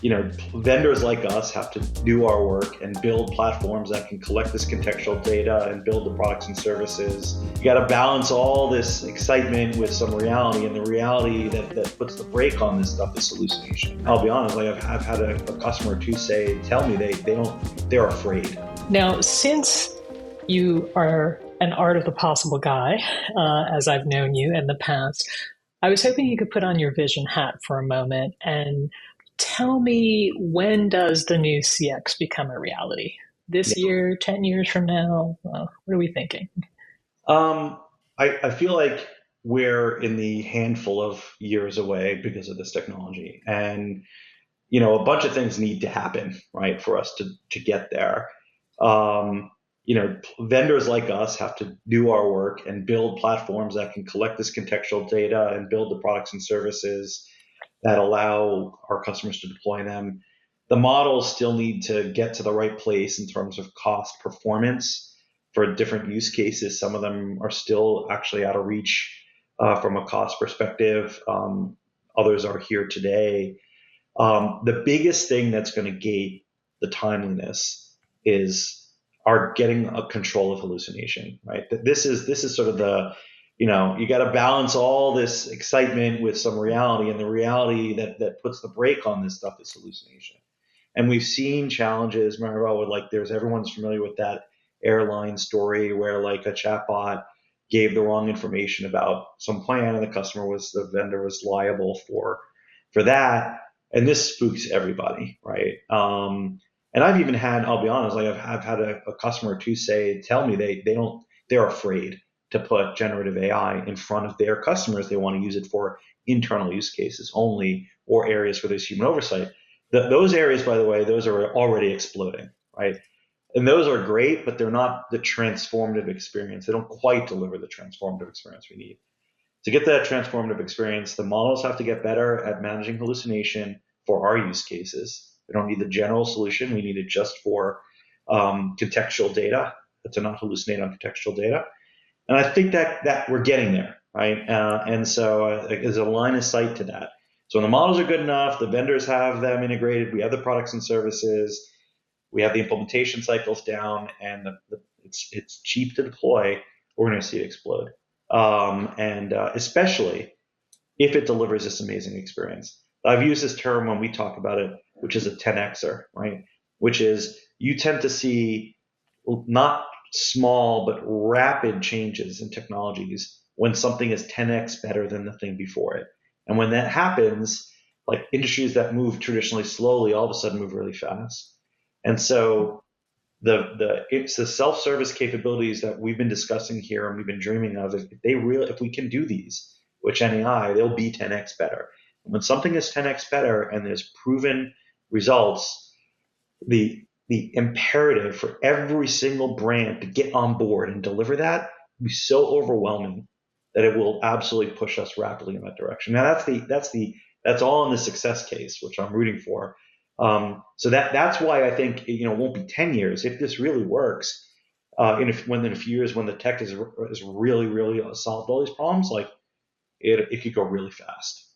vendors like us have to do our work and build platforms that can collect this contextual data and build the products and services. You got to balance all this excitement with some reality, and the reality that puts the brake on this stuff is hallucination. I'll be honest, like I've had a customer or two tell me they're afraid. Now, since you are an art of the possible guy, as I've known you in the past, I was hoping you could put on your vision hat for a moment and tell me, when does the new CX become a reality? This Yeah. year, 10 years from now? What are we thinking? Um, I feel like we're in the handful of years away because of this technology. And, a bunch of things need to happen, right, for us to get there. Um, Vendors like us have to do our work and build platforms that can collect this contextual data and build the products and services that allow our customers to deploy them. The models still need to get to the right place in terms of cost performance for different use cases. Some of them are still actually out of reach from a cost perspective. Others are here today. The biggest thing that's going to gate the timeliness is our getting a control of hallucination, right? This is sort of you got to balance all this excitement with some reality, and the reality that puts the brake on this stuff is hallucination. And we've seen challenges, Maribel, with everyone's familiar with that airline story where like a chatbot gave the wrong information about some plan, and the vendor was liable for that. And this spooks everybody, right? And I've even had, I'll be honest, like I've had a customer or two tell me they're afraid to put generative AI in front of their customers. They want to use it for internal use cases only, or areas where there's human oversight. Those areas, by the way, those are already exploding, right? And those are great, but they're not the transformative experience. They don't quite deliver the transformative experience we need. To get that transformative experience, the models have to get better at managing hallucination for our use cases. We don't need the general solution. We need it just for contextual data, to not hallucinate on contextual data. And I think that we're getting there, right? And so there's a line of sight to that. So when the models are good enough, the vendors have them integrated, we have the products and services, we have the implementation cycles down, and it's cheap to deploy, we're going to see it explode. And especially if it delivers this amazing experience. I've used this term when we talk about it, which is a 10xer, right? Which is you tend to see not small but rapid changes in technologies when something is 10x better than the thing before it. And when that happens, like industries that move traditionally slowly all of a sudden move really fast. And so it's the self-service capabilities that we've been discussing here and we've been dreaming of. If we can do these with Gen AI, they'll be 10x better. And when something is 10x better and there's proven results, the imperative for every single brand to get on board and deliver that will be so overwhelming that it will absolutely push us rapidly in that direction. Now that's all in the success case, which I'm rooting for. So that's why I think it won't be 10 years if this really works. In a few years, when the tech is really solved all these problems, like it could go really fast.